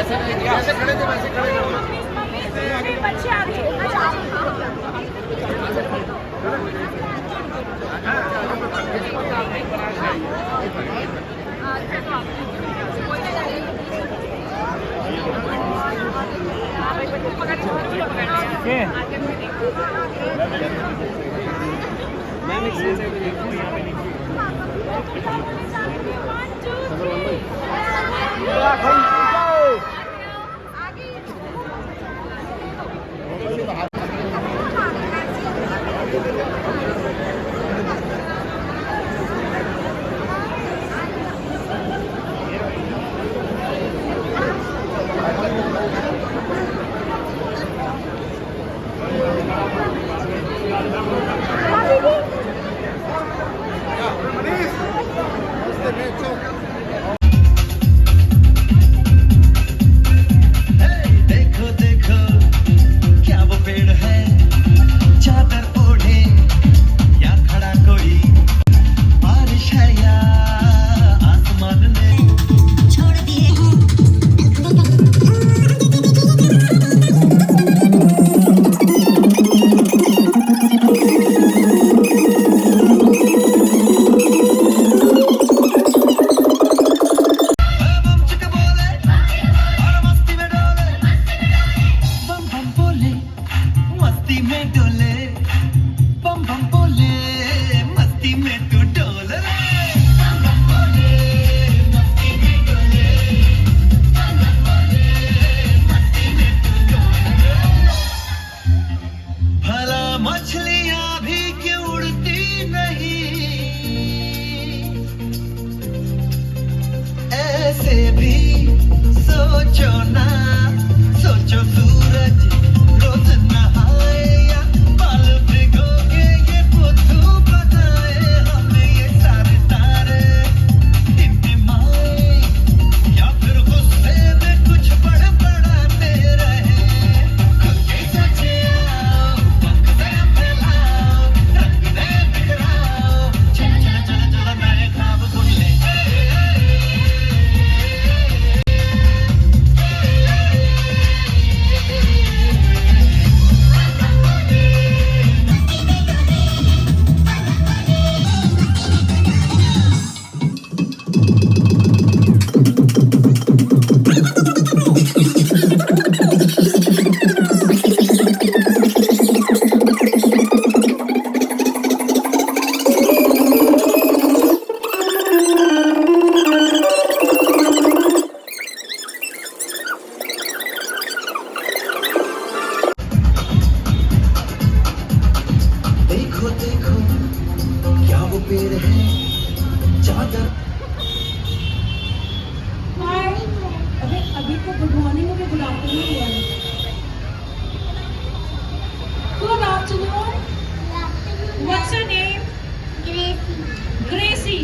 जैसे खड़े थे वैसे खड़े करो। बच्चे आगे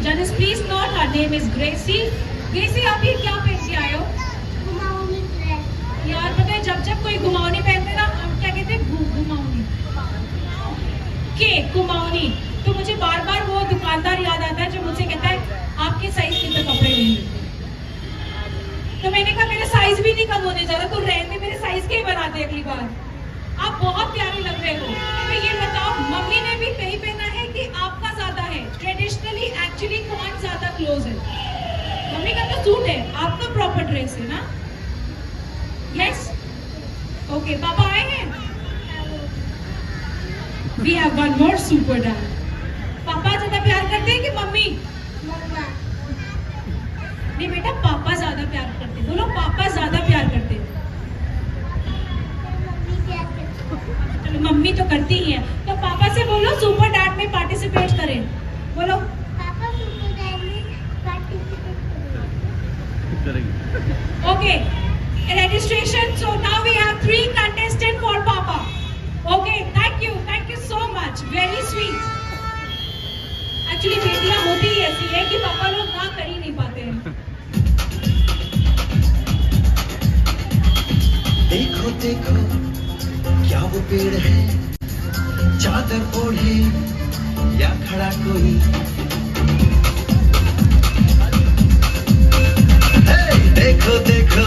Judges, please note her name is Gracie. Gracie, आप ये क्या पहन के आए हो? घुमाऊनी ड्रेस। यार पता है जब कोई घुमाऊनी पहनते ना हम क्या कहते हैं घुमाऊनी के घुमाऊनी तो मुझे बार बार वो दुकानदार याद आता है जो मुझसे कहता है आपके साइज के कपड़े नहीं। तो मैंने कहा मेरा साइज भी नहीं कम होने जा रहा, तो रहने मेरे साइज के ही बनाते अगली बार। आप बहुत प्यारे लग रहे हो। तो ये बताओ मम्मी ने भी कहीं पहना है कि आपका ज्यादा है? ट्रेडिशनली एक्चुअली कौन ज्यादा क्लोज है? मम्मी का तो सूट है, आपका प्रॉपर ड्रेस है ना? यस ओके, पापा आए हैं? We have one more super dad. पापा ज्यादा प्यार करते हैं कि मम्मी? मम्मा। नहीं बेटा, पापा ज्यादा प्यार करते हैं। बोलो पापा ज्यादा प्यार करते हैं। चलो मम्मी तो करती ही है, तो पापा से बोलो सुपर डैड में पार्टिसिपेट करें। बोलो पापा सुपर डैड में पार्टिसिपेट करेंगे। Okay, registration. So now we have 3 contestants for Papa. Okay, thank you so much. Very sweet. Actually बेटियां होती ही ऐसी है कि पापा लोग ना कर ही नहीं पाते हैं। देखो देखो क्या वो पेड़ है, चादर ओढ़े या खड़ा कोई। देखो देखो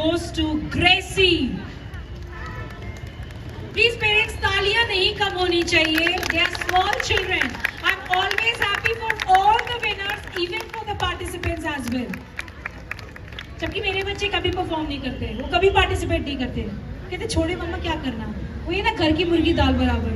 goes to Gracie. Please parents, तालियां नहीं कम होनी चाहिए. They are small children. I'm always happy for all the winners, even for the participants as well. जबकि मेरे बच्चे कभी परफॉर्म नहीं करते, वो कभी पार्टिसिपेट नहीं करते. कहते छोड़े मम्मा क्या करना, वो ये ना घर की मुर्गी दाल बराबर.